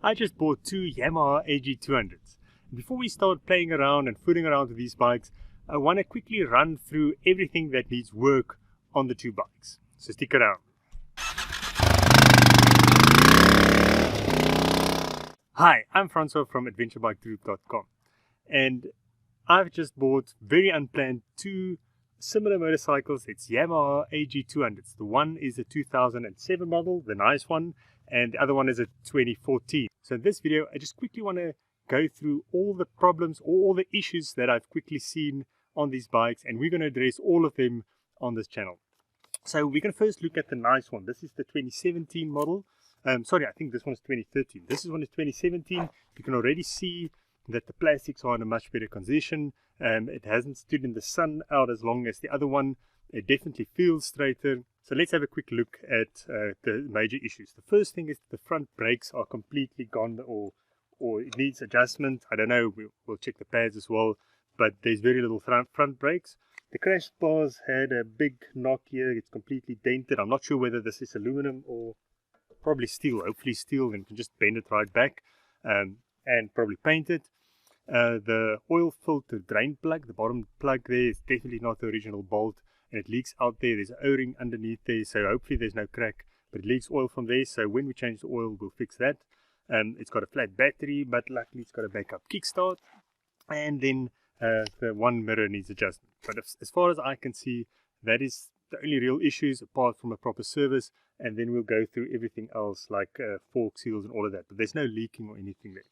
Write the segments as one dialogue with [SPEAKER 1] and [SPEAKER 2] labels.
[SPEAKER 1] I just bought two Yamaha AG200's. Before we start playing around and fooling around with these bikes, I want to quickly run through everything that needs work on the two bikes. So stick around. Hi, I'm Francois from adventurebikegroup.com, and I've just bought, very unplanned, two similar motorcycles. It's Yamaha AG200's. The one is a 2007 model, the nice one, and the other one is a 2014. So in this video, I just quickly want to go through all the problems, all the issues that I've quickly seen on these bikes, and we're going to address all of them on this channel. So we're going to first look at the nice one. This is the 2017 model. Sorry, I think this one is 2013. This one is 2017. You can already see that the plastics are in a much better condition. It hasn't stood in the sun out as long as the other one. It definitely feels straighter. So let's have a quick look at the major issues. The first thing is the front brakes are completely gone, or it needs adjustment. I don't know, we'll check the pads as well, but there's very little front brakes. The crash bars had a big knock here. It's completely dented. I'm not sure whether this is aluminum or probably steel. Hopefully steel, and you can just bend it right back and probably paint it. The oil filter drain plug, the bottom plug there, is definitely not the original bolt, and it leaks out there. There's an O-ring underneath there, so hopefully there's no crack, but it leaks oil from there. So when we change the oil, we'll fix that. It's got a flat battery, but luckily it's got a backup kickstart, and then the one mirror needs adjustment. But as far as I can see, that is the only real issues apart from a proper service, and then we'll go through everything else like fork seals and all of that, but there's no leaking or anything there.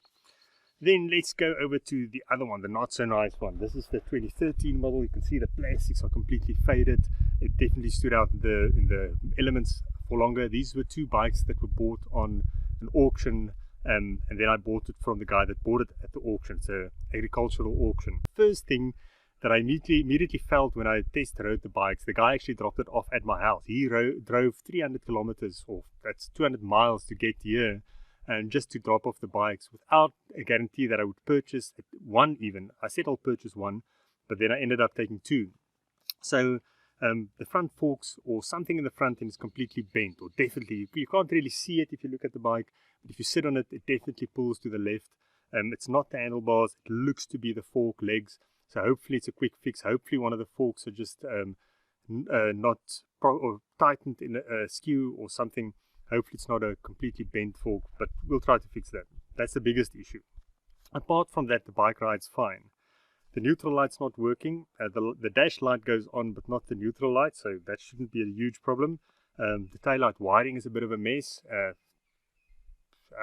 [SPEAKER 1] Then let's go over to the other one, the not so nice one. This is the 2013 model. You can see the plastics are completely faded. It definitely stood out in the elements for longer. These were two bikes that were bought on an auction, and then I bought it from the guy that bought it at the auction. It's an agricultural auction. First thing that I immediately felt when I test rode the bikes, the guy actually dropped it off at my house. He drove 300 kilometers, or that's 200 miles to get here, and just to drop off the bikes without a guarantee that I would purchase one even. I said I'll purchase one, but then I ended up taking two. So the front forks or something in the front end is completely bent, or definitely, you can't really see it if you look at the bike, but if you sit on it, it definitely pulls to the left. It's not the handlebars, it looks to be the fork legs. So hopefully it's a quick fix. Hopefully one of the forks are just not or tightened in a skew or something. Hopefully it's not a completely bent fork, but we'll try to fix that. That's the biggest issue. Apart from that, the bike rides fine. The neutral light's not working. The dash light goes on, but not the neutral light, so that shouldn't be a huge problem. The taillight wiring is a bit of a mess. I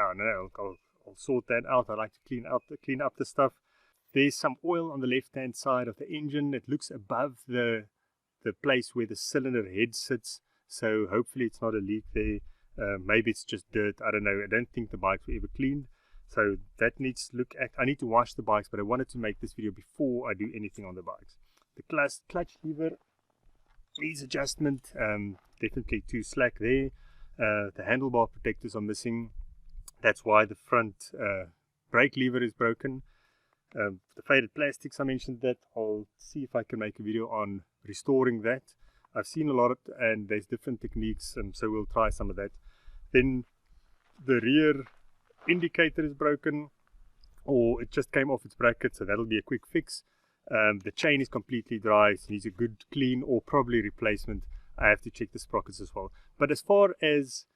[SPEAKER 1] don't know, I'll sort that out. I like to clean up the stuff. There's some oil on the left-hand side of the engine. It looks above the place where the cylinder head sits, so hopefully it's not a leak there. Maybe it's just dirt. I don't know. I don't think the bikes were ever cleaned, so that needs to look at. I need to wash the bikes, but I wanted to make this video before I do anything on the bikes. The clutch lever needs adjustment. Definitely too slack there. The handlebar protectors are missing. That's why the front brake lever is broken. The faded plastics, I mentioned that. I'll see if I can make a video on restoring that. I've seen a lot of it, and there's different techniques, so we'll try some of that. Then the rear indicator is broken, or it just came off its bracket, so that'll be a quick fix. The chain is completely dry, so it needs a good clean or probably replacement. I have to check the sprockets as well. But as far as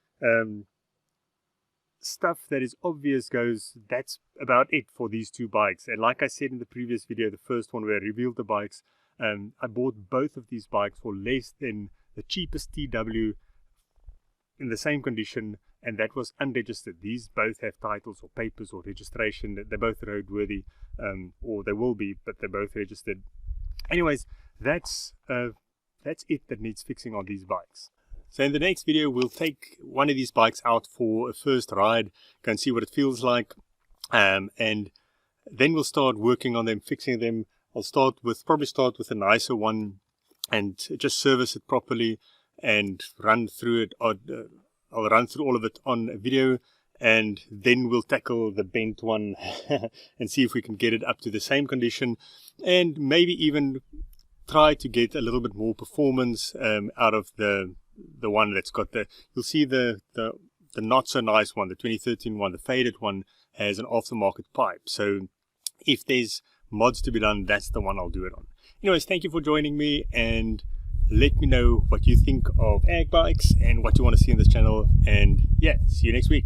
[SPEAKER 1] stuff that is obvious goes, that's about it for these two bikes. And like I said in the previous video, the first one where I revealed the bikes, I bought both of these bikes for less than the cheapest TW in the same condition, and that was unregistered. These both have titles or papers or registration. They're both roadworthy, or they will be, but they're both registered. Anyways, that's it that needs fixing on these bikes. So in the next video, we'll take one of these bikes out for a first ride, go and see what it feels like, and then we'll start working on them, fixing them. I'll probably start with a nicer one and just service it properly and run through it. I'll run through all of it on a video, and then we'll tackle the bent one and see if we can get it up to the same condition, and maybe even try to get a little bit more performance out of the one that's got you'll see the the not so nice one, the 2013 one, the faded one, has an aftermarket pipe. So if there's mods to be done, that's the one I'll do it on. Anyways, thank you for joining me, and let me know what you think of ag bikes and what you want to see on this channel. And yeah, see you next week.